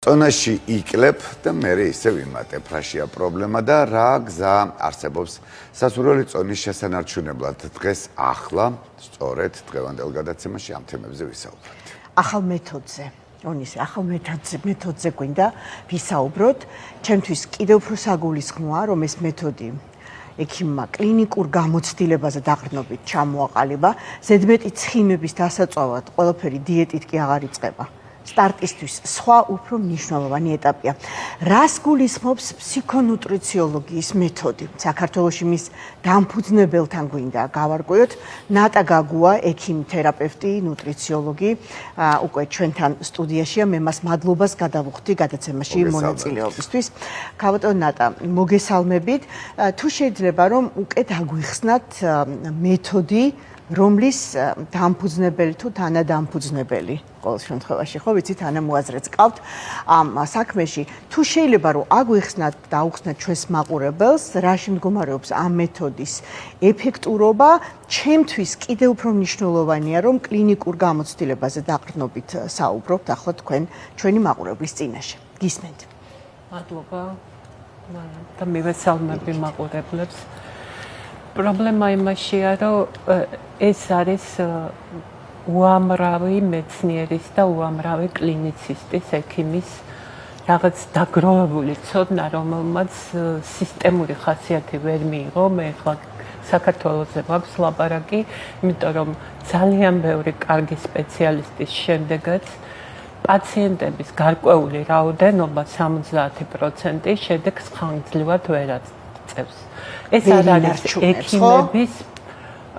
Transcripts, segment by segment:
წონაში იკლებ და მე ისევ იმატებ, რაშია პრობლემა და რა გზა არსებობს სასურველი წონის შესანარჩუნებლად. დღეს ახლა, სწორედ დღევანდელ გადაცემაში ამ თემებზე ვისაუბრებთ. ახალ მეთოდზე, ახალ მეთოდზე გვინდა ვისაუბროთ. ჩემთვის კიდევ უფრო საგულისხმოა, რომ ეს მეთოდი ექიმმა კლინიკურ გამოცდილებაზე დაყრდნობით ჩამოაყალიბა, ზედმეტი ცხიმების დასაწვავად ყველაფერი დიეტით კი აღარ იწყება. სტარტისთვის სხვა უფრო მნიშვნელოვანი ეტაპია. რას გულისხმობს ფსიქონუტრიციოლოგიის მეთოდი? საქართველოში მის დამფუძნებელთან გვინდა გავარკვიოთ. ნატა გაგუა, ექიმი, თერაპევტი, ნუტრიციოლოგი, უკვე ჩვენთან სტუდიაშია. მე მას მადლობას გადავუხდი გადაცემაში მონაწილეობისთვის. ქალბატონო ნატა, მოგესალმებით. თუ შეიძლება რომ უკვე დაგვიხსნათ მეთოდი, რომლის დამფუძნებელი თუ თანადამფუძნებელი ყოველ შემთხვევაში ხო ვიცით თანამოაზრეც ყავთ ამ საქმეში. თუ შეიძლება რომ აგვიხსნათ და აუხსნათ ჩვენს მაყურებელს, რაში მდგომარეობს ამ მეთოდის ეფექტურობა, ჩემთვის კიდევ უფრო მნიშვნელოვანია რომ კლინიკურ გამოცდილებაზე დაყრდნობით საუბრობთ ახლა ჩვენი მაყურებლის წინაშე. გისმენთ. მადლობა და მივესალმები მაყურებლებს. პრობლემა იმაშია, რომ ეს არის უამრავი მეცნიერის და უამრავი კლინიცისტის, ექიმის რაღაც დაგროვებული ცოდნა, რომელმაც სისტემური ხასიათი ვერ მიიღო. მე ახლა საქართველოზე მაქვს ლაპარაკი, იმიტომ რომ ძალიან ბევრი კარგი სპეციალისტის შემდეგაც პაციენტების გარკვეული რაოდენობა 70% შედეგს ხანგრძლივად ვერ აწევს. ეს არ არის ექიმების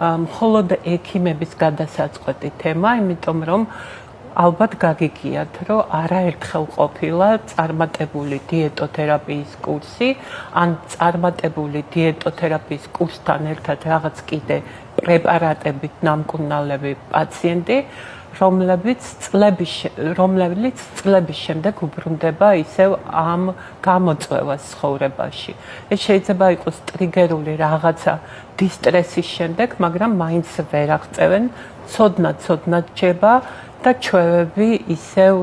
მხოლოდ ექიმების გადასაწყვეტი თემა, იმიტომ რომ ალბათ გაგიგიათ, რომ არაერთხელ ყოფილა წარმატებული დიეტოთერაპიის კურსი, ან წარმატებული დიეტოთერაპიის კურსთან ერთად რაღაც კიდე პრეპარატებით ნამკურნალები პაციენტი, რომლებიც წლების შემდეგ უბრუნდება ისევ ამ გამოწვევას ცხოვრებაში. ეს შეიძლება იყოს ტრიგერული რაღაცა დისტრესის შემდეგ, მაგრამ მაინც ვერ აღწევენ, ცოდნად ჯება და ჩვევები ისევ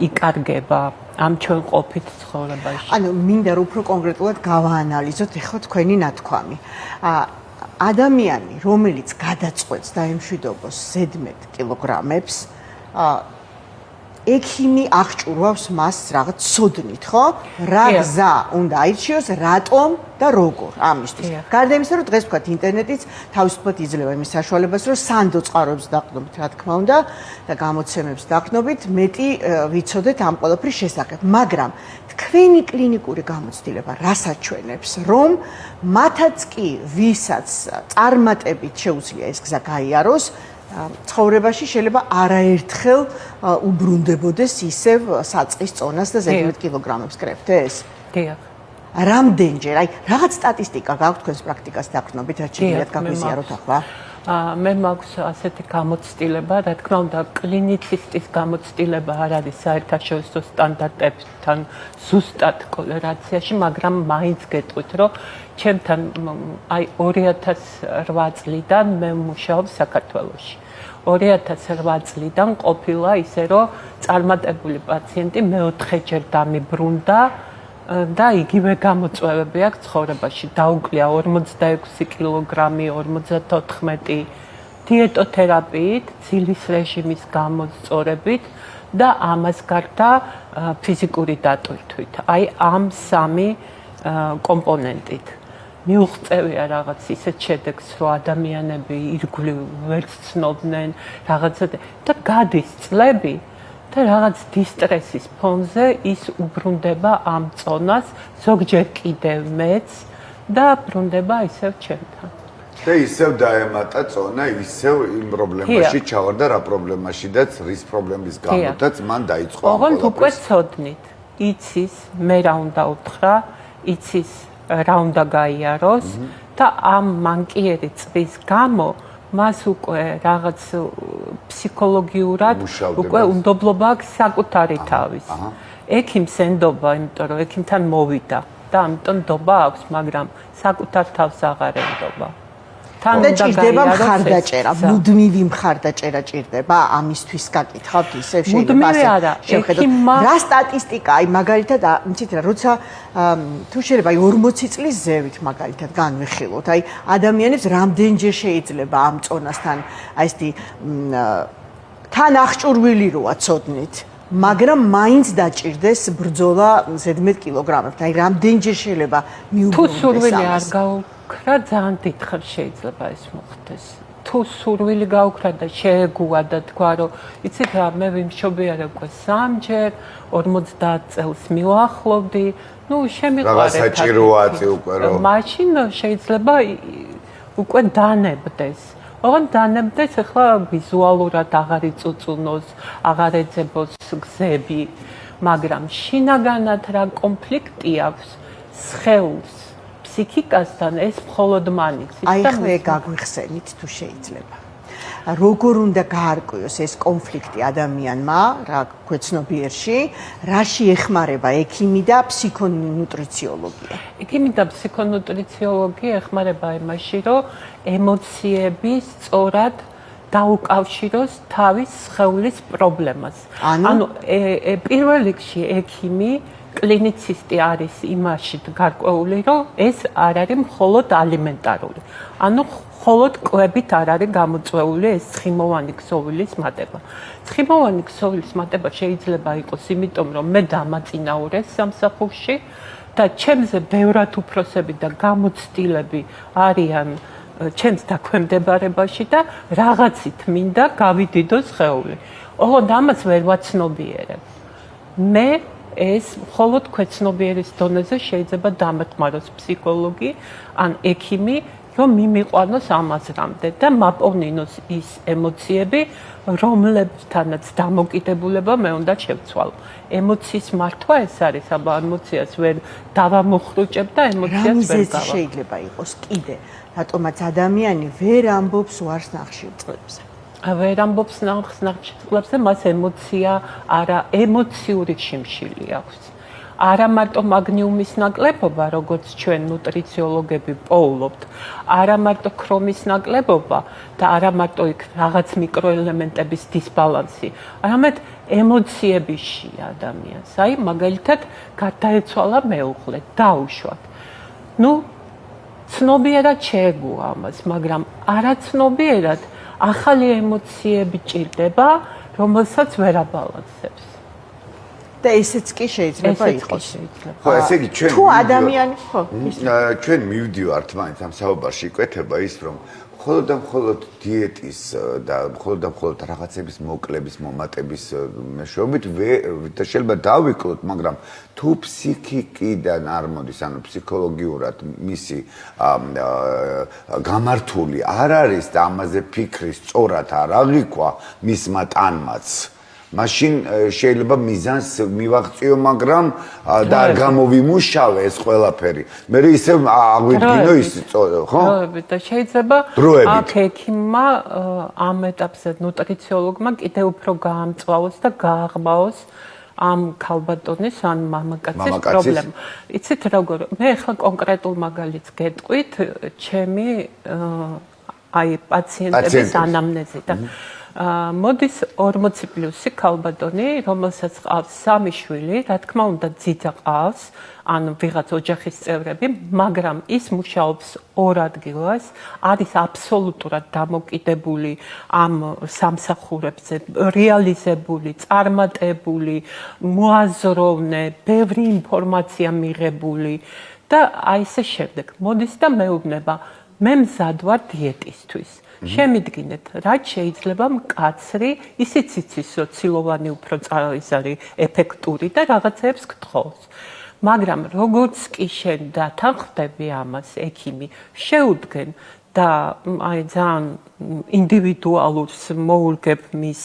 იკარგება ამ ჩვენ ყოფით ცხოვრებაში. ანუ მინდა რომ უფრო კონკრეტულად გავაანალიზოთ ეხლა თქვენი ნათქვამი. ადამიანი, რომელიც გადაწყვეტს დაემშვიდობოს ზედმეტ კილოგრამებს, ექიმი აღჭურვავს მას რაღაც ცოდნით, ხო? რა გზა უნდა აირჩიოს, რატომ და როგორ ამისთვის. გარდა იმისა, რომ დღეს ვთქვათ, ინტერნეტიც თავისუფლად იძლევა იმის საშუალებას, რომ სანდო წყაროებს დაყრდნობით, რა თქმა უნდა, და გამოცემებს დაყრდნობით, მეტი ვიცოდეთ ამ ყველაფრის შესახებ. მაგრამ თქვენი კლინიკური გამოცდილება რას აჩვენებს, რომ მათაც კი, ვისაც წარმატებით შეუძლია ეს გზა გაიაროს, ცხოვრებაში შეიძლება არაერთხელ უბრუნდებოდეს ისევ საწყის წონას და ზედმეტ კილოგრამებს კრებთ ეს? დიახ. რამდენჯერ? აი, რაღაც სტატისტიკა გაქვთ თქვენს პრაქტიკას დაყრდნობით, რაც შეგიძლიათ გაგვიზიაროთ ახლა? მე მაქვს ასეთი გამოცდილება, რა თქმა უნდა, კლინიცისტის გამოცდილება არ არის საერთაშორისო სტანდარტებთან ზუსტად კორელაციაში, მაგრამ მაინც გეტყვით, რომ ჩემთან აი 2008 წლიდან მე ვმუშაობ საქართველოში. 2008 წლიდან ყოფილა ისე, რომ წარმატებული პაციენტი მეოთხეჯერ დამიბრუნდა და იგივე გამოწვევები აქვს ცხოვრებაში. დაუკლია 46 კილოგრამი, 54 დიეტოთერაპიით, ცილის რეჟიმის გამოსწორებით და ამას გარდა ფიზიკური დატვირთვით. აი ამ სამი კომპონენტით. მიუღწევია რაღაც ისეთ შედეგს, რომ ადამიანები ირგვლივ ვერ ცნობდნენ რაღაცა და გადის წლები და რაღაც დისტრესის ფონზე ის უბრუნდება ამ წონას, ზოგჯერ კიდევ მეც და ბრუნდება ისევ ჩემთან. და ისევ დაემატა წონა, ისევ იმ პრობლემაში ჩავარდა, რა პრობლემაშიდაც, რის პრობლემის გამოდაც მან დაიწყო ამ ყველაფერს. უკვე ცოდნით, იცის მე რა უნდა უთხრა, იცის რა უნდა გაიაროს და ამ მანკიერი წვის გამო მას უკვე რაღაც ფსიქოლოგიურად უკვე უნდობლობა აქვს საკუთარი თავის. ექიმს ენდობა, იმიტომ რომ ექიმთან მოვიდა და ამიტომ ნდობა აქვს, მაგრამ საკუთარ თავს აღარ ენდობა. თან და უნდა ჭირდება გაიაროს მხარდაჭერა, ეს გზა. მუდმივი მხარდაჭერა ჭირდება ამისთვის გაკითხავთ ისევ შეიძლება მუდმივი არა, შევხედოთ. ექიმმა- რა სტატისტიკა, აი მაგალითად, იცით რა, როცა თუ შეიძლება აი 40 წლის ზევით მაგალითად განვიხილოთ, აი ადამიანებს რამდენჯერ შეიძლება ამ წონასთან აი ესეთი თან აღჭურვილი როა ცოდნით, მაგრამ მაინც დაჭირდეს ბრძოლა ზედმეტ კილოგრამებთან. აი რამდენჯერ შეიძლება თუ მიუბრუნდეს სურვილი არ ამას? გაუქრა, ძალიან დიდხარ შეიძლება ეს მოხდეს. თუ სურვილი გაუქრა და შეეგუა და თქვა, რომ იცით რა, მე ვიმშობიარე უკვე 3-ჯერ, 50 წელს მივახლოვდი, ნუ შემიყვარეთ. რაღაც საჭიროა წი უკვე რომ. მაშინ შეიძლება უკვე დანებდეს. ოღონდ დანებდეს, ახლა ვიზუალურად აღარ იწუწუნოს, აღარ ეძებოს გზები, მაგრამ შინაგანად რა კონფლიქტი აქვს სხეულს, ფსიქიკასთან, ეს მხოლოდ მან იცის. აი ხე გაგვიხსენით თუ შეიძლება. როგორ უნდა გაარკვიოს ეს კონფლიქტი ადამიანმა, რა გვეცნობიერში, რაში ეხმარება ექიმი და ფსიქონუტრიციოლოგია. ექიმი და ფსიქონუტრიციოლოგი ეხმარება იმაში, რომ ემოციები სწორად დაუკავშიროს თავის სხეულის პრობლემას. ანუ პირველ რიგში ექიმი კლინიცისტი არის იმაში გარკვეული, რომ ეს არ არის მხოლოდ ალიმენტარული. ანუ მხოლოდ კვებით არ არის გამოწვეული ეს ცხიმოვანი ქსოვილის მატება. ცხიმოვანი ქსოვილის მატება შეიძლება იყოს იმიტომ, რომ მე დამაწინაურეს სამსახურში და ჩემზე ბევრად უფროსები და გამოცდილები არიან ჩემს დაქვემდებარებაში და რაღაცით მინდა გავიდიდო სხეული. ოღონდ ამას ვერ ვაცნობიერებ. მე ეს მხოლოდ ქვეცნობიერის დონეზე შეიძლება დამეთმაროს ფსიქოლოგი ან ექიმი, რომ მიმიყვანოს ამაზრამდე და მაპოვნინოს ის ემოციები, რომლებთანაც დამოკიდებულება მე უნდა შევცვალო. ემოციის მართვა ეს არის, აბა ემოციას ვერ დავამოხრუჭებ და ემოციას ვერ რამიზეც გავა. შეიძლება იყოს კიდე, რატომაც ადამიანი ვერ ამბობს უარს ნახშირწყლებზე. ვერ ამბობს ნახშირწყლებზე, მას ემოცია არა, ემოციური შიმშილი აქვს. არა მარტო მაგნიუმის ნაკლებობა, როგორც ჩვენ ნუტრიციოლოგები პოულობთ, არა მარტო ქრომის ნაკლებობა და არა მარტო იქ რაღაც მიკროელემენტების დისბალანსი, არამედ ემოციებიში ადამიანს. აი, მაგალითად, გადაეცვალა მეუღლე, დაუშვათ. ნუ ცნობიერად შეეგუა ამას, მაგრამ არაცნობიერად ახალი ემოციები ჭირდება, რომელსაც ვერ აბალანსებს. და ესეც კი შეიძლება იყოს. ხო, ესე იგი ჩვენ თუ ადამიანი, ხო, ჩვენ მივდივართ მაინც ამ საუბარში იკვეთება ის, რომ მხოლოდ და მხოლოდ დიეტის და მხოლოდ რაღაცების მოკლების, მომატების მეშვეობით და შეიძლება დავიკლოთ, მაგრამ თუ ფსიქიკიდან არ მოდის, ანუ ფსიქოლოგიურად მისი გამართული არ არის და ამაზე ფიქრი სწორად არ აღიქვა მისმა ტანმაც, მაშინ შეიძლება მიზანს მივაღწიო, მაგრამ და არ გამოვიმუშავე ეს ყველაფერი. მე ისევ აღვიდგინო ის, ხო? დროებით და შეიძლება აქ ექიმმა ამ ეტაპზე ნუტრიციოლოგმა კიდევ უფრო გაამწვავოს და გააღმაოს ამ ქალბატონის ან მამაკაცის პრობლემა. იცით როგორ, მე ახლა კონკრეტულ მაგალითს გეტყვით, ჩემი აი პაციენტების ანამნეზიდან. მოდის 40+ ქალბატონი, რომელსაც ყავს 3 შვილი, რა თქმა უნდა ძიძა ყავს, ან ვიღაც ოჯახის წევრები, მაგრამ ის მუშაობს 2 ადგილას, არის აბსოლუტურად დამოკიდებული ამ სამსახურებზე, რეალიზებული, წარმატებული, მოაზროვნე, ბევრი ინფორმაცია მიღებული და აი ესე შემდეგ. მოდის და მეუბნება, მე მზად ვარ დიეტისთვის. შემიდგინეთ, რაც შეიძლება მკაცრი, ისიც იცის, რომ ცილოვანი უფრო ის არის ეფექტური და რაღაცებს გთხოვს. მაგრამ როგორც კი შენ დათანხმდები ამას, ექიმი, შეუდგენ და აი ძალიან ინდივიდუალურს მოურგებ მის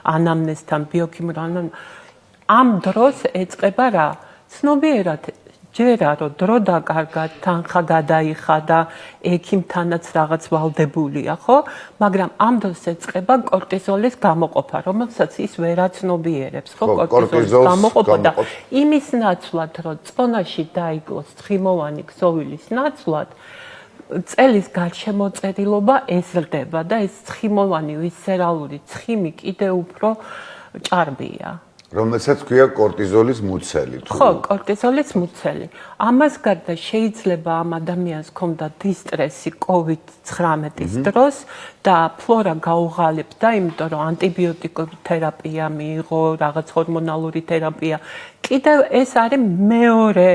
ანამნეზთან, ბიოქიმიურ ამ დროს ეწყება რა? ცნობიერად ჯერა რომ დრო დაკარგა, თანხა გადაიხა და ექიმთანაც რაღაც ვალდებულია, ხო? მაგრამ ამ დროს ეწყება კორტიზოლის გამოყოფა, რომელსაც ის ვერაცნობიერებს, ხო? კორტიზოლის გამოყოფა და იმის ნაცვლად, რომ წონაში დაიკლოს ცხიმოვანი ქსოვილის ნაცვლად, წელის გარშემოწერილობა ეზრდება და ეს ცხიმოვანი ვისცერალური ცხიმი კიდევ უფრო ჭარბია. რომელსაც ქვია კორტიზოლის მუცელი. ხო, კორტიზოლის მუცელი. ამას გარდა შეიძლება ამ ადამიანს ჰქონდა დისტრესი COVID-19-ის დროს და ფლორა გაუღალებდა, იმიტომ რომ ანტიბიოტიკური თერაპია მიიღო, რაღაც ჰორმონალური თერაპია. კიდევ ეს არის მეორე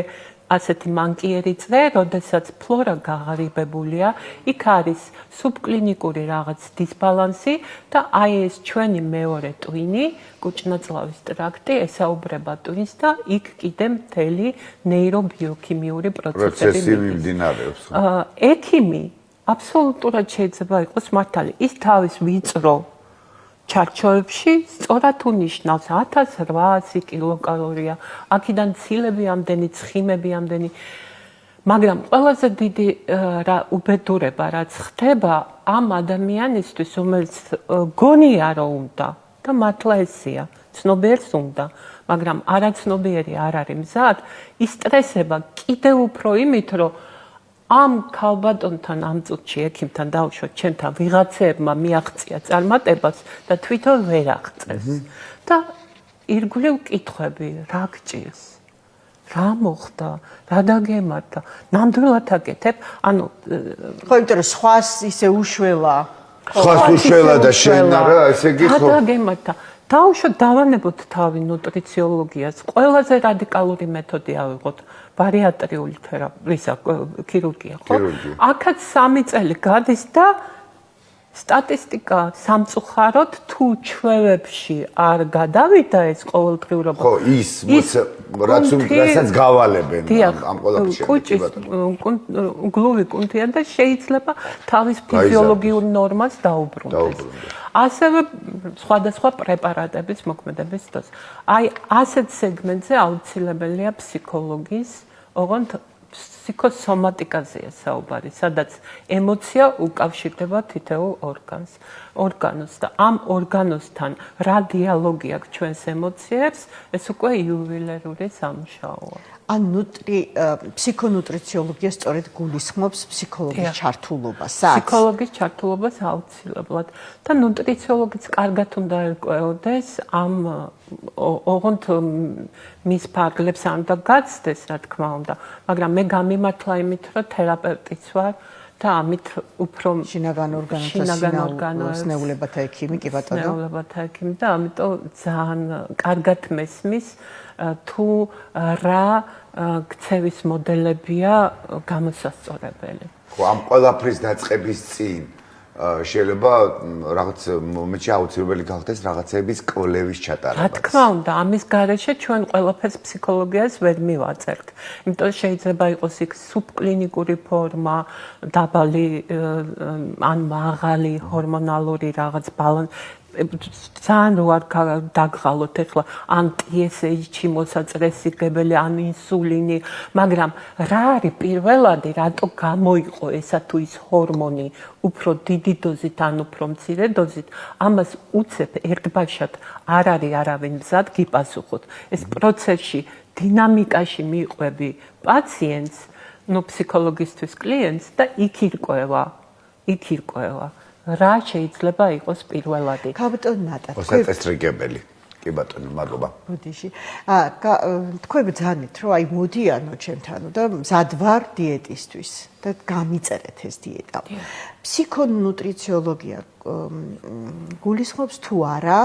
ასეთი მანკიერი წრე, როდესაც ფლორა გაღრიბებულია, იქ არის სუბკლინიკური რაღაც დისბალანსი და აი ეს ჩვენი მეორე ტვინი, კუჭნაწლავის ტრაქტი ესაუბრება ტვინს და იქ კიდე მთელი ნეირობიოქიმიური პროცესები მიმდინარეობს. ექიმი აბსოლუტურად შეიძლება იყოს მართალი. ის თავის ვიწრო ჩარჩოებში სწორად უნიშნავს 1800 კილოკალორია, აქედან ცილები ამდენი, ცხიმები ამდენი. მაგრამ ყველაზე დიდი უბედურება რაც ხდება ამ ადამიანისთვის, რომელიც გონია რომ უნდა და მართლა ესეა, ცნობიერს უნდა, მაგრამ არაცნობიერი არ არის მზად, ისტრესება კიდევ უფრო იმით, რომ ამ ქალბატონთან ამ წუთში ექიმთან დავუშვათ, ჩემთან ვიღაცებმა მიაღწია წარმატებას და თვითონ ვერ აღწევს. და ირგვლივ კითხვები, რა გჭირს? რა მოხდა? რა დაგემართა? ნამდვილად აკეთებ? ანუ ხო, იმიტომ რომ სხვას ისე უშველა. სხვას უშველა და შენ არა, ესე იგი ხო. რა დაგემართა? დავუშვათ, დავანებოთ თავი ნუტრიციოლოგიას. ყველაზე რადიკალური მეთოდი ავიღოთ. ბარიატრიული თერაპია, ქირურგია, ხო? აქაც 3 წელი გადის და სტატისტიკა სამწუხაროდ თუ ჩვევებში არ გადავიდა ეს ყოველდღიურობა. ხო, რასაც გავალებენ ამ ყველაფერში. კუჭის გლუვი კუნთია და შეიძლება თავის ფიზიოლოგიურ ნორმას დაუბრუნდეს. ასევე სხვადასხვა პრეპარატების მოქმედების დროს. აი, ასეთ სეგმენტზე აუცილებელია ფსიქოლოგის, ოღონდ ფსიქოსომატიკაზეა საუბარი, სადაც ემოცია უკავშირდება თითოეულ ორგანოს და ამ ორგანოსთან რა დიალოგი აქვს ჩვენს ემოციებს, ეს უკვე იუველირული სამუშაოა. ან ფსიქონუტრიციოლოგია სწორედ გულისხმობს ფსიქოლოგის ჩართულობას. ფსიქოლოგის ჩართულობას აუცილებლად და ნუტრიციოლოგიც კარგად უნდა ერკვეოდეს ამ ოღონდ მის ფარგლებს არ უნდა გაცდეს, რა თქმა უნდა, მაგრამ მე გამიმართლა იმით, რომ თერაპევტიც ვარ და ამით უფრო შინაგან ორგანოთა სნეულებათა ექიმი, კი ბატონო. სნეულებათა ექიმი და ამიტომ ძალიან კარგად მესმის თუ რა ქცევის მოდელებია გამოსასწორებელი. ხო, ამ ყველაფრის დაწყების წინ შეიძლება რაღაც მომენტში აუცილებელი გახდეს რაღაცების კვლევის ჩატარება. რა თქმა უნდა, ამის გარეშე ჩვენ ყველაფერს ფსიქოლოგიას ვერ მივაწერთ. იმიტომ შეიძლება იყოს იქ სუბკლინიკური ფორმა, დაბალი ან მაღალი ჰორმონალური რაღაც ბალანსი. ძალიან რო არ დაგღალოთ ეხლა ან TSH-ი მოსაწრესიგებელი, ან ინსულინი, მაგრამ რა არის პირველადი, რატო გამოიყო ესა თუ ის ჰორმონი უფრო დიდი დოზით ან უფრო მცირე დოზით, ამას უცებ ერთბაშად არ არის არავინ მზად გიპასუხოთ. ეს პროცესში დინამიკაში მიყვები პაციენტს, ფსიქოლოგისთვის კლიენტს და იქ ირკვევა. რა შეიძლება იყოს პირველადი? ქალბატონი ნატა, მოსაწესრიგებელი. კი ბატონო, მადლობა. ბუდიში. თქვენ ბძანეთ, რომ აი მოდიანო ჩემთანო და მზად ვარ დიეტისთვის და გამიწერეთ ეს დიეტა. ფსიქონუტრიციოლოგია გულისხმობს თუ არა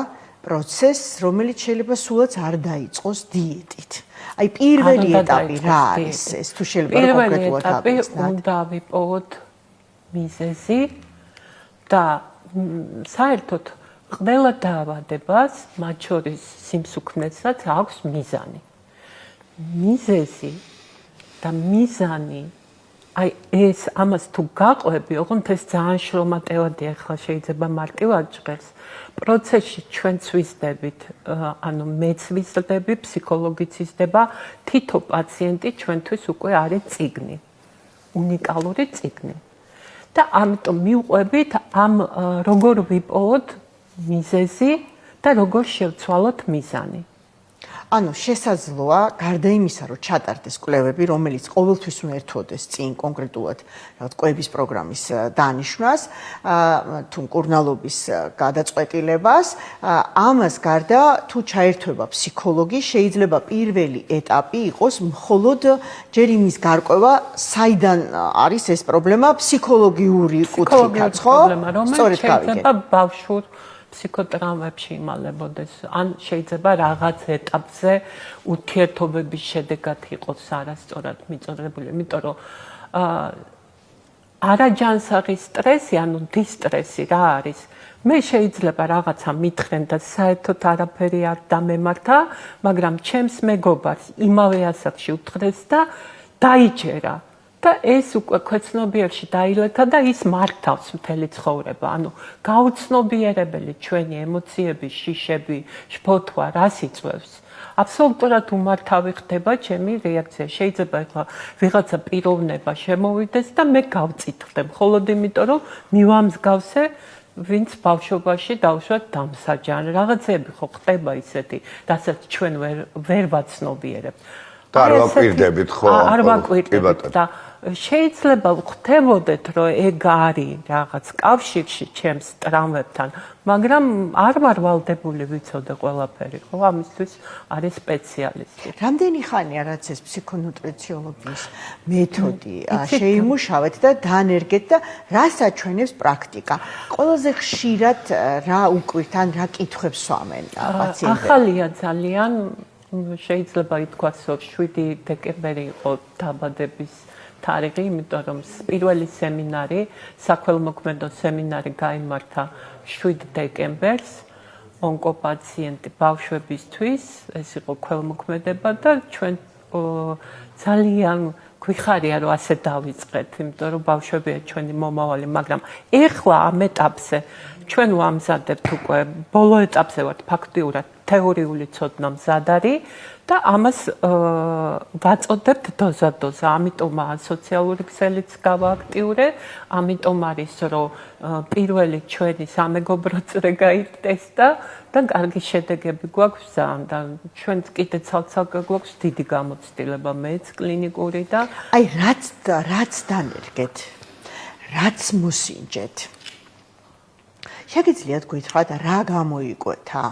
პროცესს, რომელიც შეიძლება სულაც არ დაიწყოს დიეტით. აი პირველი ეტაპი რა არის ეს? თუ შეიძლება კონკრეტულად აღნიშნოთ. პირველი ეტაპი უნდა ვიპოვოთ მიზეზი და საერთოდ ყველა დაავადებას, მათ შორის სიმსუქნესაც აქვს მიზანი. მიზეზი და მიზანი, აი ეს ამას თუ გაყვები, ოღონდ ეს ძალიან შრომატევადია, ახლა შეიძლება მარტივად ჟღერს. პროცესში ჩვენც ვიზდებით, ანუ მეც ვიზდები, ფსიქოლოგიც ვიზდება, თითო პაციენტი ჩვენთვის უკვე არის წიგნი, უნიკალური წიგნი. და ამიტომ მივყვებით ამ როგორ ვიპოვოთ მიზეზი და როგორ შევცვალოთ მიზანი. ანუ შესაძლოა გარდა იმისა, რომ ჩატარდეს კვლევები, რომელიც ყოველთვის უნდა ერთვოდეს წინ კონკრეტულად რაღაც კვების პროგრამის დანიშვნას, თუ მკურნალობის გადაწყვეტილებას, ამას გარდა თუ ჩაერთვება ფსიქოლოგი, შეიძლება პირველი ეტაპი იყოს მხოლოდ ჯერ იმის გარკვევა, საიდან არის ეს პრობლემა ფსიქოლოგიური კუთხითაც, ხო? სწორედ შეიძლება ბავშვურ ფსიქოტრაუმებში იმალებოდეს, ან შეიძლება რაღაც ეტაპზე ურთიერთობების შედეგად იყოს არასწორად მიწოდებული, იმიტომ რომ არაჯანსაღი სტრესი, ანუ დისტრესი რა არის? მე შეიძლება რაღაცა მითხრენ და საერთოდ არაფერი არ დამემართა, მაგრამ ჩემს მეგობარს იმავე ასაკში უთხრეს და დაიჯერა. და ეს უკვე ქვეცნობიერში დაილეთა და ის მართავს მთელი ცხოვრება. ანუ გაუცნობიერებელი ჩვენი ემოციები, შიშები, შფოთვა, რას იწვევს? აბსოლუტურად უმართავი ხდება ჩემი რეაქცია. შეიძლება ახლა ვიღაცა პიროვნება შემოვიდეს და მე გავწითრდე, მხოლოდ იმიტომ რომ მივამსგავსე ვინც ბავშვობაში დავუშვათ დამსაჯან. რაღაცები ხო ხდება ისეთი, რასაც ჩვენ ვერ ვაცნობიერებთ. და არ ვაკვირდებით ხო? არ ვაკვირდებით და შეიძლება ვხვდებოდეთ, რომ ეგ არის რაღაც კავშირში ჩემს ტრამვებთან, მაგრამ არ ვარ ვალდებული ვიცოდე ყველაფერი, ხო? ამისთვის არის სპეციალისტი. რამდენი ხანია რაც ეს ფსიქონუტრიციოლოგიის მეთოდი შეიმუშავეთ და დაანერგეთ და რას აჩვენებს პრაქტიკა? ყველაზე ხშირად რა უკვირთ ან რა კითხვებს სვამენ პაციენტები? ახალია ძალიან, შეიძლება ითქვას, რომ 7 დეკემბერი იყო დაბადების თარიღი, იმიტომ რომ პირველი სემინარი, საქველმოქმედო სემინარი გაიმართა 7 დეკემბერს ონკოპაციენტი ბავშვებისთვის, ეს იყო ქველმოქმედება და ჩვენ ძალიან გვიხარია რომ ასე დავიწყეთ, იმიტომ რომ ბავშვებია ჩვენი მომავალი, მაგრამ ეხლა ამ ეტაპზე ჩვენ ვამზადებთ უკვე ბოლო ეტაპზე ვართ ფაქტიურად თეორიული ცოდნა მზად არის და ამას ვაწოდებთ დოზა-დოზა, ამიტომაა სოციალური ქსელიც გავააქტიურე, ამიტომ არის რომ პირველი ჩვენი სამეგობრო წრე გაიგდეს და კარგი შედეგები გვაქვს ძალიან და ჩვენც კიდე ცალ-ცალკე გვაქვს დიდი გამოცდილება, მეც კლინიკური და აი რაც დანერგეთ, რაც მოსინჯეთ. შეგიძლიათ გითხრათ რა გამოიკვეთა?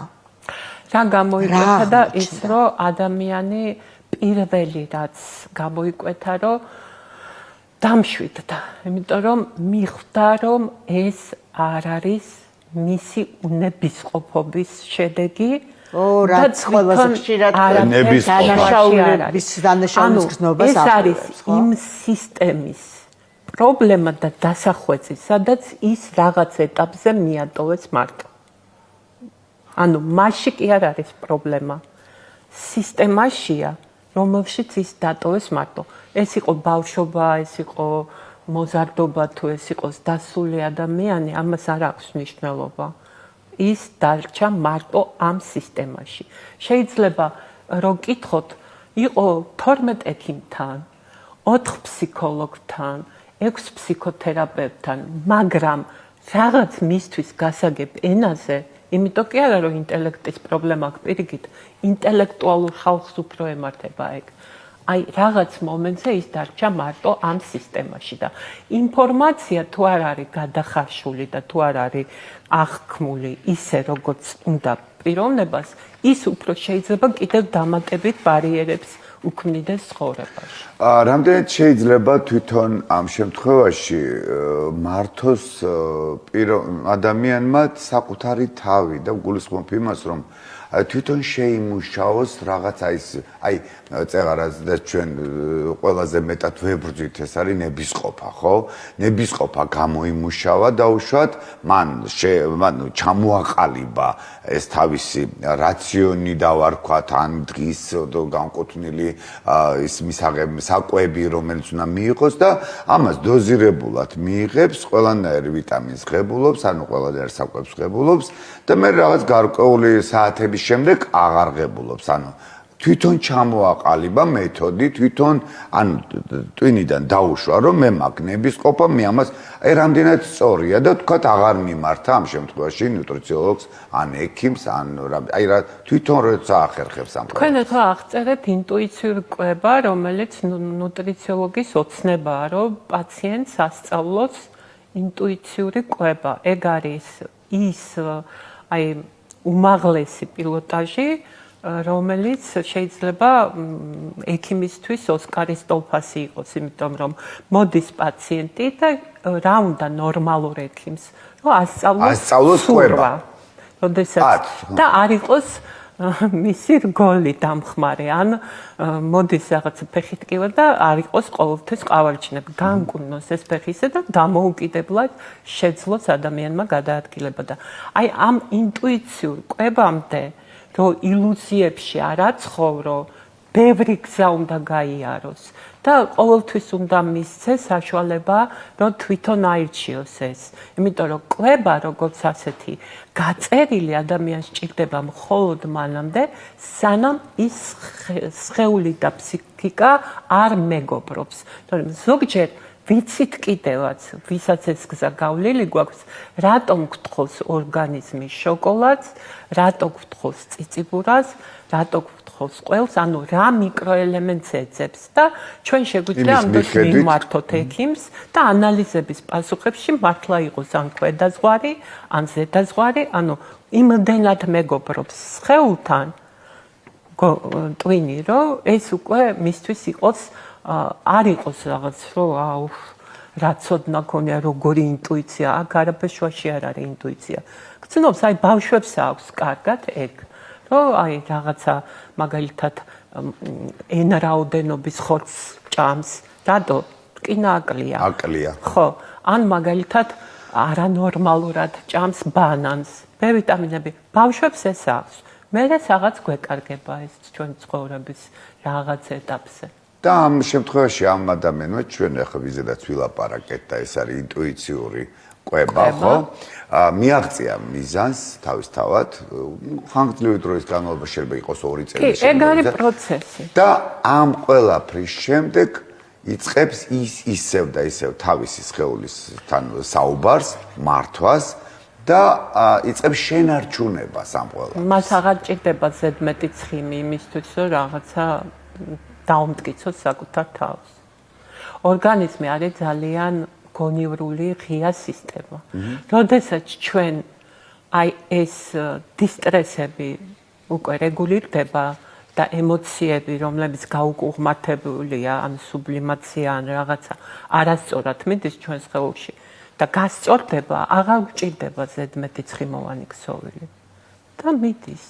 რა გამოიკვეთა და ის რომ ადამიანი პირველი რაც გამოიკვეთა რომ დამშვიდდა, იმიტომ რომ მიხვდა რომ ეს არ არის მისი უნებისყოფობის შედეგი. რაც ყველაზე ხშირად დანაშაულების გზნობას ეს არის იმ სისტემის პრობლემა და დასახვეწი, სადაც ის რაღაც ეტაპზე მიატოვეს მარტო. ანუ მასში კი არ არის პრობლემა. სისტემაშია, რომელშიც ის დატოვეს მარტო. ეს იყო ბავშვობა, ეს იყო მოზარდობა, თუ ეს იყოს დასული ადამიანი, ამას არ აქვს მნიშვნელობა. ის დარჩა მარტო ამ სისტემაში. შეიძლება რომ გკითხოთ, იყო 12 ექიმთან, 4 ფსიქოლოგთან, 6 ფსიქოთერაპევტთან, მაგრამ რაღაც მისთვის გასაგებ ენაზე, იმიტომ კი არა რომ ინტელექტის პრობლემა აქვს, პირიქით, ინტელექტუალურ ხალხს უფრო ემართება ეგ. აი რაღაც მომენტზე ის დარჩა მარტო ამ სისტემაში და ინფორმაცია თუ არ არის გადახარშული და თუ არ არის აღქმული ისე როგორც უნდა პიროვნებას, ის უფრო შეიძლება კიდევ დამატებით ბარიერებს უქმნიდეს ცხოვრებაში. რამდენად შეიძლება თვითონ ამ შემთხვევაში მართოს ადამიანმა საკუთარი თავი და გულისხმობ იმას, რომ თვითონ შეიმუშაოს რაღაცა ის, აი წეღარას და ჩვენ ყველაზე მეტად ვებრძვით, ეს არის ნებისყოფა, ხო? ნებისყოფა გამოიმუშავა დაუშვათ, მან ჩამოაყალიბა ეს თავისი რაციონი დავარქვათ, ან დღის განკუთვნილი ის მისაღები, საკვები, რომელიც უნდა მიიღოს და ამას დოზირებულად მიიღებს, ყველანაირ ვიტამინს ღებულობს, ანუ ყველანაირ საკვებს ღებულობს და მე რაღაც გარკვეული საათების შემდეგ აღარ ღებულობს, ანუ თვითონ ჩამოაყალიბა მეთოდი, თვითონ ანუ ტვინიდან დაუშვა, რომ მე მაგნების ყოფა, მე ამას აი რამდენად სწორია და თქვათ აღარ მიმართა ამ შემთხვევაში ნუტრიციოლოგს, ან ექიმს, ან აი რა თვითონ როცა ახერხებს ამ თქვენ ახლა აღწერეთ ინტუიციური კვება, რომელიც ნუტრიციოლოგის ოცნებაა, რომ პაციენტს ასწავლოს ინტუიციური კვება. ეგ არის ის აი უმაღლესი პილოტაჟი, რომელიც შეიძლება ექიმისთვის ოსკარის ტოლფასი იყოს, იმიტომ რომ მოდის პაციენტი და რა უნდა ნორმალურ ექიმს, რომ ასწავლოს კვება. როდესაც და არ იყოს მისი რგოლი დამხმარე, ან მოდის რაღაც ფეხით კივა და არ იყოს ყოველთვის ყავალჩინები, განკურნოს ეს ფეხისა და დამოუკიდებლად შეძლოს ადამიანმა გადაადგილება და აი ამ ინტუიციურ კვებამდე რომ ილუზიებში არ აცხოვრო, ბევრი გზა უნდა გაიაროს და ყოველთვის უნდა მისცეს საშუალება, რომ თვითონ აირჩიოს ეს. იმიტომ რომ კვება, როგორც ასეთი, გაწერილი ადამიანს სჭირდება მხოლოდ მანამდე, სანამ ის სხეული და ფსიქიკა არ მეგობრობს. ზოგჯერ ვიცით კიდევაც, ვისაც ეს გზა გავლილი გვაქვს, რატომ გთხოვს ორგანიზმი შოკოლადს, რატომ გთხოვს წიწიბურას, რატომ გთხოვს ყველს, ანუ რა მიკროელემენტს ეძებს და ჩვენ შეგვიძლია ამ დროს მიმართოთ ექიმს და ანალიზების პასუხებში მართლა იყოს ან ქვედაზღვარი, ან ზედაზღვარი, ანუ იმდენად მეგობრობს სხეულთან ტვინი, რომ ეს უკვე მისთვის იყოს არ იყოს რაღაც რომ რა ცოდნა ქონია როგორი ინტუიცია, აქ არაფერ შუაში არ არის ინტუიცია. გწნობს აი ბავშვებს აქვს კარგად ეგ, რომ აი რაღაცა მაგალითად ენა რაოდენობის ხორცს ჭამს, რატო? რკინა აკლია. აკლია. ხო, ან მაგალითად არანორმალურად ჭამს ბანანს, B ვიტამინები. ბავშვებს ეს აქვს. მერე რაღაც გვეკარგება ეს ჩვენ ცხოვრების რაღაც ეტაპზე. და ამ შემთხვევაში ამ ადამიანმა ჩვენ ახლა ვიზედაც ვილაპარაკეთ და ეს არის ინტუიციური კვება, ხო? მიაღწია მიზანს თავისთავად, ხანგრძლივი დროის განმავლობაში შეიძლება იყოს 2 წელი. კი, ეგ არის პროცესი. და ამ ყველაფრის შემდეგ იწყებს ისევ და ისევ თავისი სხეულისთან საუბარს, მართვას და იწყებს შენარჩუნებას ამ ყველაფერს. მას აღარ ჭირდება ზედმეტი ცხიმი იმისთვის, რომ რაღაცა დაუმტკიცოს საკუთარ თავს. ორგანიზმი არის ძალიან გონივრული ღია სისტემა. როდესაც ჩვენ აი ეს დისტრესები უკვე რეგულირდება და ემოციები, რომლებიც გაუკუღმართებულია, ან სუბლიმაცია, ან რაღაცა არასწორად მიდის ჩვენ სხეულში და გასწორდება, აღარ გჭირდება ზედმეტი ცხიმოვანი ქსოვილი და მიდის.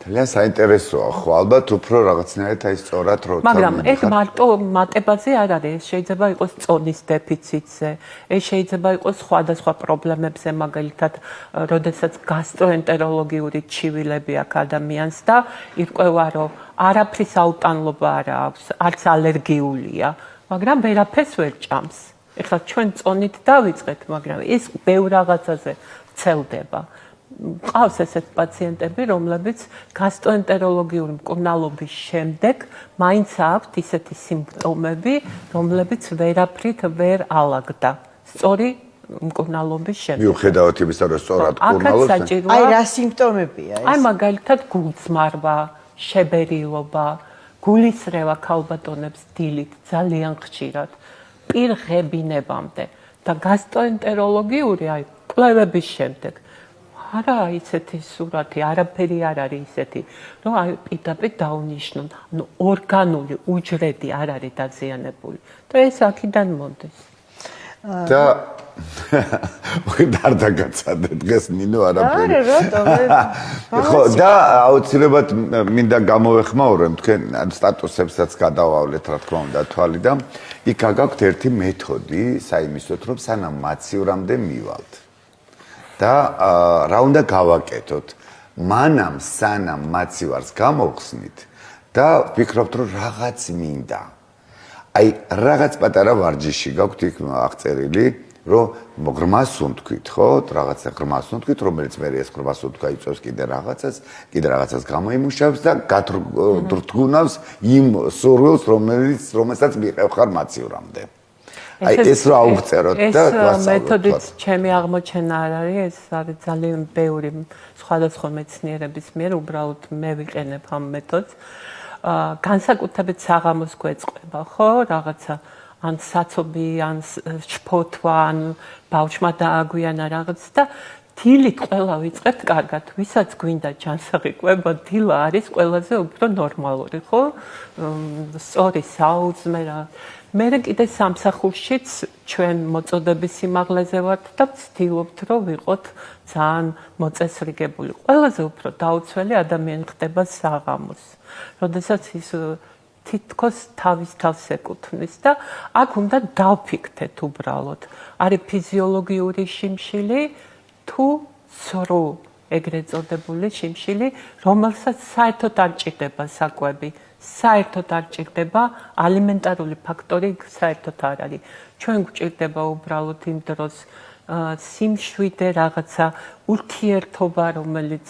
ძალიან საინტერესოა, ხო, ალბათ უფრო რაღაცნაირად აი სწორად როცა მაგრამ ეს მარტო მატებაზე არ არის, შეიძლება იყოს წონის დეფიციტზე, ეს შეიძლება იყოს სხვადასხვა პრობლემებზე, მაგალითად, როდესაც გასტროენტეროლოგიური ჩივილები აქვს ადამიანს და ირკვევა, რომ არაფრის აუტანლობა არ აქვს, არც ალერგიულია, მაგრამ ვერაფერს ვერ ჭამს. ეხლა ჩვენ წონით დავიწყეთ, მაგრამ ეს ბევრ რაღაცაზე ვრცელდება. ყავს ესეთ პაციენტები, რომლებიც გასტროენტეროლოგიური მკურნალობის შემდეგ მაინც აქვთ ისეთი სიმპტომები, რომლებიც ვერაფრით ვერ ალაგდა. სწორი მკურნალობის შემდეგ. მიუხედავად იმისა, რომ სწორად მკურნალობს. აი რა სიმპტომებია ეს? აი მაგალითად გულწმარვა, შებერილობა, გულისრევა ქალბატონებს დილით ძალიან ხშირად, პირღებინებამდე და გასტროენტეროლოგიური აი კვლევების შემდეგ არა ისეთი სურათი, არაფერი არ არის ისეთი, რომ აი პირდაპირ დაუნიშნონ, ანუ ორგანული უჯრედი არ არის დაზიანებული და ეს აქედან მოდის. და არ დაგაცადე დღეს ნინო არაფერი. არა, რატომ? ხო, და აუცილებლად მინდა გამოვეხმაურებ თქვენ სტატუსებსაც გადავავლეთ, რა თქმა უნდა, თვალი და იქ გაქვთ ერთი მეთოდი საიმისოთ, რომ სანამ მაცივრამდე მივალთ. და რა უნდა გავაკეთოთ? მანამ სანამ მაცივარს გამოვხსნით და ვფიქრობთ, რომ რაღაც მინდა. აი, რაღაც პატარა ვარჯიში გაქვთ იქ აღწერილი, რომ ღრმას უნთქვით, ხო, რაღაცა ღრმას უნთქვით, რომელიც მე ეს ღრმას უნთქვა იწევს კიდე რაღაცას გამოიმუშავებს და გათრგუნავს იმ სურვილს, რომელსაც მიყევ ხარ მაცივრამდე. აი ეს რა აუღწეროთ და ეს მეთოდიც ჩემი აღმოჩენა არ არის, ეს არის ძალიან ბევრი სხვადასხვა მეცნიერების მიერ, უბრალოდ მე ვიყენებ ამ მეთოდს. განსაკუთრებით საღამოს გვეწყება, ხო, რაღაცა ან საცობი, ან შფოთვა, ან ბავშვმა დააგვიანა რაღაც და დილით ყველა ვიწყებთ კარგად, ვისაც გვინდა ჯანსაღი კვება, დილა არის ყველაზე უფრო ნორმალური, ხო? სწორი საუზმე რა. მე კიდე სამსახურშიც ჩვენ მოწოდების სიმაღლეზე ვართ და ვცდილობთ, რომ ვიყოთ ძალიან მოწესრიგებული. ყველაზე უფრო დაუცველი ადამიანი ხდება საღამოს, როდესაც ის თითქოს თავის თავს ეკუთვნის და აქ უნდა დავფიქრდეთ უბრალოდ. არის ფიზიოლოგიური შიმშილი თუ ცრუ ეგრეთ წოდებული შიმშილი, რომელსაც საერთოდ არ ჭირდება საკვები, საერთოდ არ ჭირდება ალიმენტარული ფაქტორი, საერთოდ არ არის. ჩვენ გვჭირდება უბრალოდ იმ დროს სიმშვიდე რაღაცა ურთიერთობა, რომელიც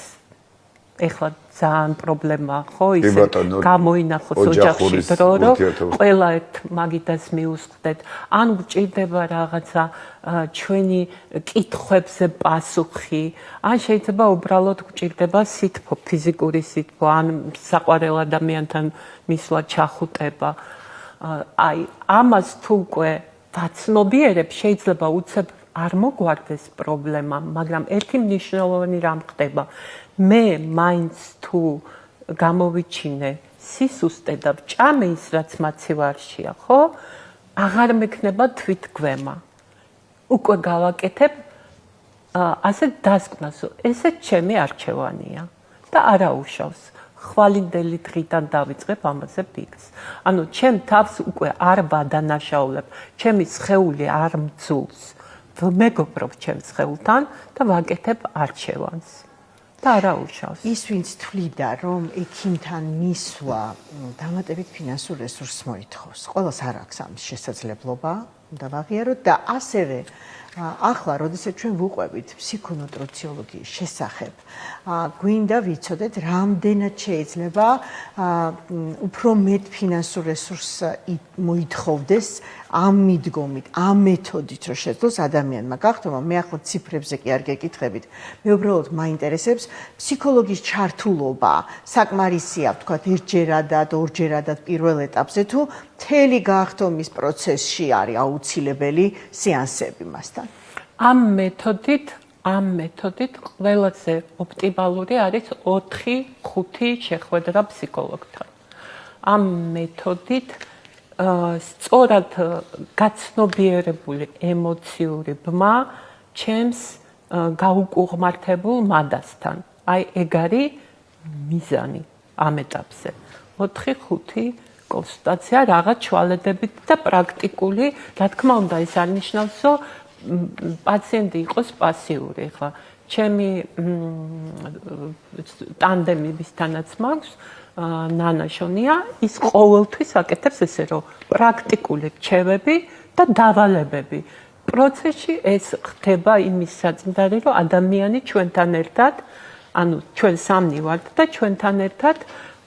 ეხლა ძალიან პრობლემაა, ხო, ისე გამოინახოს ოჯახში დრო, რომ ყველა ერთ მაგიდას მიუსხდეთ. ან გვჭირდება რაღაცა ჩვენი კითხვებზე პასუხი, ან შეიძლება უბრალოდ გვჭირდება სითბო, ფიზიკური სითბო, ან საყვარელ ადამიანთან მისვლა ჩახუტება. აი, ამას თუ უკვე ვაცნობიერებ, შეიძლება უცებ არ მოგვარდეს პრობლემა, მაგრამ ერთი მნიშვნელოვანი რამ ხდება. მე მაინც თუ გამოვიჩინე სისუსტე და ვჭამე ის, რაც მაცივარშია, ხო? აღარ მექნება თვითგვემა. უკვე გავაკეთებ ასე დასკვნას, ესე ჩემი არჩევანია და არა უშავს. ხვალინდელი დღიდან დავიწყებ ამაზე ფიქრს. ანუ ჩემ თავს უკვე არ ვადანაშაულებ, ჩემი სხეული არ მძულს. ვმეგობრობ ჩემ სხეულთან და ვაკეთებ არჩევანს. და არა უშავს. ის ვინც თვლიდა, რომ ექიმთან მისვლა დამატებით ფინანსურ რესურსს მოითხოვს. ყველას არ აქვს ამის შესაძლებლობა, უნდა ვაღიაროთ და ასევე ახლა, როდესაც ჩვენ ვუყვებით ფსიქონუტრიციოლოგიის შესახებ, გვინდა ვიცოდეთ, რამდენად შეიძლება უფრო მეტ ფინანსურ რესურსს მოითხოვდეს ამ მიდგომით, ამ მეთოდით, რომ შეძლოს ადამიანმა გახდომა. მე ახლა ციფრებზე კი არ გეკითხებით. მე უბრალოდ მაინტერესებს ფსიქოლოგის ჩართულობა, საკმარისია, ვთქვათ, ერთჯერადად, ორჯერადად პირველ ეტაპზე თუ მთელი გახდომის პროცესში არის აუცილებელი სეანსები მასთან. ამ მეთოდით ყველაზე ოპტიმალური არის 4-5 შეხვედრა ფსიქოლოგთან. ამ მეთოდით სწორად გაცნობიერებული ემოციური ბმა ჩემს გაუკუღმართებულ მადასთან. აი ეგ არის მიზანი ამ ეტაპზე. 4-5 კონსულტაცია რაღაც შვალედებით და პრაქტიკული, რა თქმა უნდა, ეს არ ნიშნავს, რომ პაციენტი იყოს პასიური. ხა ჩემი ტანდემი ვისთანაც მაქვს, ნანა შონია, ის ყოველთვის აკეთებს ესე, რომ პრაქტიკული რჩევები და დავალებები. პროცესში ეს ხდება იმის საწინდარი, რომ ადამიანი ჩვენთან ერთად, ანუ ჩვენ სამნი ვართ და ჩვენთან ერთად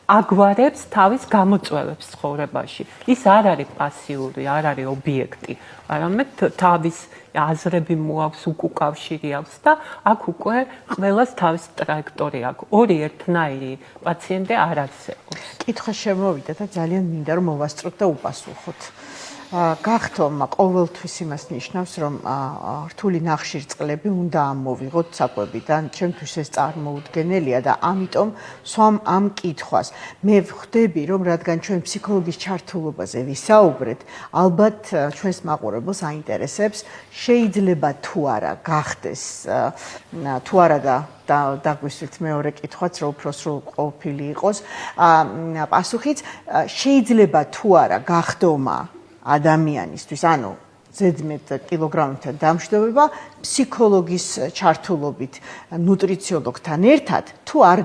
აგვარებს თავის გამოწვევებს ცხოვრებაში. ის არ არის პასიური, არ არის ობიექტი, არამედ თავის აზრები მოაქვს, უკავშირი აქვს და აქ უკვე ყველას თავის ტრაექტორია აქვს. ორი ერთნაირი პაციენტი არ არსებობს. კითხვა შემოვიდა და ძალიან მინდა რომ მოვასწროთ და უპასუხოთ. გახდომა ყოველთვის იმას ნიშნავს, რომ რთული ნახშირწყლები უნდა ამოვიღოთ საკვებიდან, ჩემთვის ეს წარმოუდგენელია და ამიტომ სვამ ამ კითხვას. მე ვხვდები, რომ რადგან ჩვენ ფსიქოლოგის ჩართულობაზე ვისაუბრეთ, ალბათ ჩვენს მაყურებელს აინტერესებს, შეიძლება თუ არა გახდეს, თუ არა და დაგვისვით მეორე კითხვაც, რომ უფრო სრულყოფილი იყოს. პასუხიც შეიძლება თუ არა გახდომა ადამიანისთვის, ანუ ზედმეტ კილოგრამებთან დამშვიდობა ფსიქოლოგის ჩართულობით ნუტრიციოლოგთან ერთად თუ არ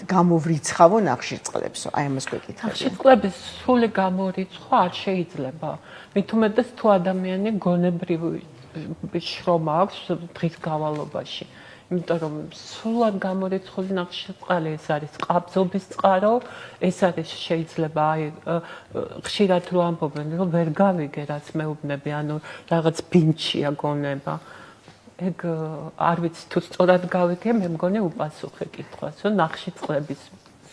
გამოვრიცხავო ნახშირწყლებსო? აი ამას გვეკითხები. ნახშირწყლების სრული გამორიცხვა არ შეიძლება. მით უმეტეს თუ ადამიანი გონებრივი შრომა აქვს დღის გავალობაში. იმიტომ რომ სულად გამორიცხული ნახშირწყალი ეს არის ყაბზობის წყარო, ეს არის შეიძლება აი ხშირად რო ამბობენ რომ ვერ გავიგე რაც მეუბნები, ანუ რაღაც ბინჩია გონება. ეგ არ ვიცი თუ სწორად გავიგე, მე მგონი უპასუხე კითხვას, რომ ნახშირწყლების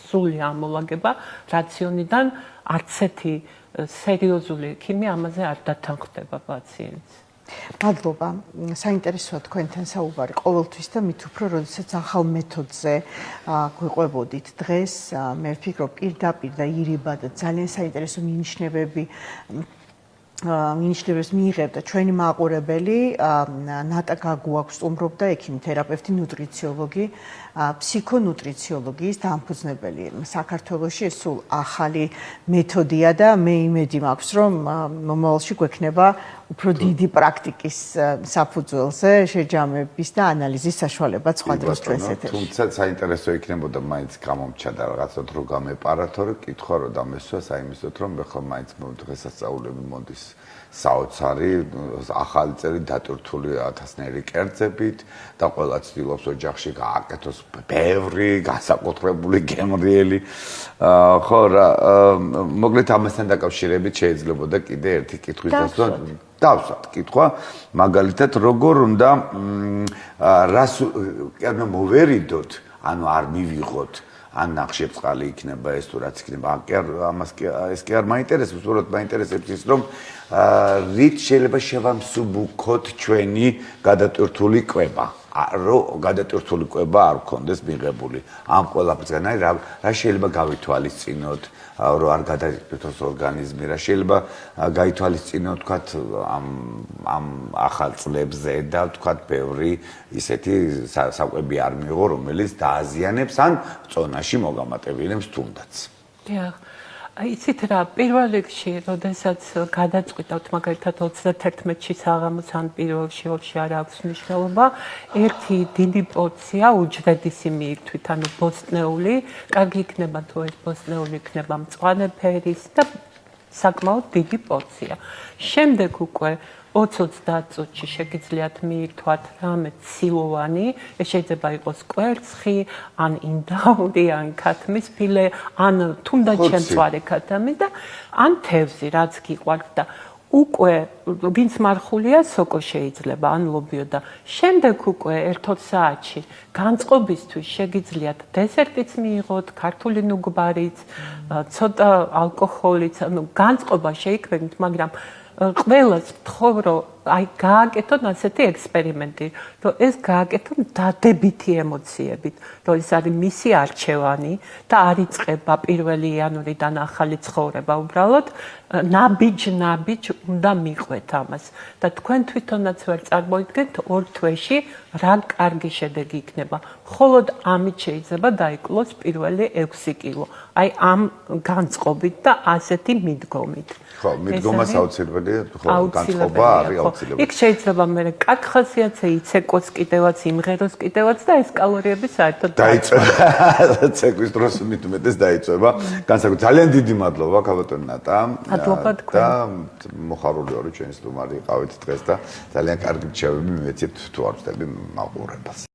სრული ამოლაგება რაციონიდან არც ერთი სერიოზული ექიმი ამაზე არ დათანხმდება პაციენტს. მადლობა. საინტერესოა თქვენთან საუბარი ყოველთვის და მით უფრო, როდესაც ახალ მეთოდზე გვიყვებოდით დღეს, მე ვფიქრობ პირდაპირ და ირიბად ძალიან საინტერესო მინიშნებებს მიიღებდა ჩვენი მაყურებელი ნატა გაგუ აქვს სტუმრობდა ექიმი, თერაპევტი, ნუტრიციოლოგი, ფსიქონუტრიციოლოგიის დამფუძნებელი. საქართველოში ეს სულ ახალი მეთოდია და მე იმედი მაქვს, რომ მომავალში გვექნება უფრო დიდი პრაქტიკის საფუძველზე შეჯამების და ანალიზის საშუალება სხვა დროს ჩვენს ეთერში. თუმცა საინტერესო იქნებოდა მაინც გამომჩადა რაღაცად რო გამეპარათო, რომ კითხვა რო დამესვა საიმისოთ, რომ მე ხომ მაინც დღესასწაულები მოდის საოცარი ახალი წელი დატვირთული ათასნაირი კერძებით და ყველა ცდილობს ოჯახში გააკეთოს ბევრი განსაკუთრებული გემრიელი. ხო რა, მოკლედ ამასთან დაკავშირებით შეიძლებოდა კიდე ერთი კითხვის დასვა. დავსვათ კითხვა, მაგალითად როგორ უნდა რას მოვერიდოთ, ანუ არ მივიღოთ ან ნახშირწყალი იქნება ეს თუ რაც იქნება, ეს კი არ მაინტერესებს, უბრალოდ მაინტერესებს ის, რომ რით შეიძლება შევამსუბუქოთ ჩვენი გადატვირთული კვება, რომ გადატვირთული კვება არ გქონდეს მიღებული. ამ ყველაფერსგან რა შეიძლება გავითვალისწინოთ, რომ არ გადაიტვირთოს ორგანიზმი, რა შეიძლება გაითვალისწინოთ, თქვათ, ამ ახალ წლებზე და თქვათ, ბევრი ისეთი საკვები არ მიიღო, რომელიც დააზიანებს ან წონაში მოგამატებინებს თუნდაც. დიახ. იცით რა, პირველ რიგში, როდესაც გადაწყვიტავთ მაგალითად 31-ში საღამოს ან პირველ შეოლში არ აქვს მნიშვნელობა, ერთი დიდი პორცია უჯრედისი მიირთვით, ანუ ბოსტნეული, კარგი იქნება თუ ეს ბოსტნეული იქნება მწვანე ფერის და საკმაოდ დიდი პორცია. შემდეგ უკვე 20-30 წუთში შეგიძლიათ მიირთვათ რამე ცილოვანი, ეს შეიძლება იყოს კვერცხი, ან ინდაური, ან ქათმის ფილე, ან თუნდაც შემწვარი ქათამი და ან თევზი, რაც გიყვართ და უკვე ვინც მარხულია სოკო შეიძლება ან ლობიო და შემდეგ უკვე 1-2 საათში განწყობისთვის შეგიძლიათ დესერტიც მიიღოთ, ქართული ნუგბარიც, ცოტა ალკოჰოლიც, ანუ განწყობა შეიქმნით, მაგრამ ყველას ვთხოვ, რომ აი გააკეთოთ ასეთი ექსპერიმენტი, რომ ეს გააკეთოთ დადებითი ემოციებით, რომ ეს არის მისი არჩევანი და არ იწყება 1 იანვრიდან ახალი ცხოვრება, უბრალოდ ნაბიჯ უნდა მიყვეთ ამას და თქვენ თვითონაც ვერ წარმოიდგენთ 2 თვეში რა კარგი შედეგი იქნება. მხოლოდ ამით შეიძლება დაიკლოს პირველი 6 კილო. აი ამ განწყობით და ასეთი მიდგომით. ხო, მიდგომას აუცილებელია, ხო, განწყობა არის აუცილებელი. იქ შეიძლება მე კაკ ხასიათზე იცეკოს კიდევაც, იმღეროს კიდევაც და ეს კალორიები საერთოდ დაიწება. ცეკვის დროს მით უმეტეს დაიწება. განსაკუთრებით ძალიან დიდი მადლობა ქალბატონ ნატა. მადლობა თქვენ. და მოხარული ვარ ჩვენი სტუმარი იყავით დღეს და ძალიან კარგი რჩევები მივეცით თუ არ ვწდები მაყურებელს.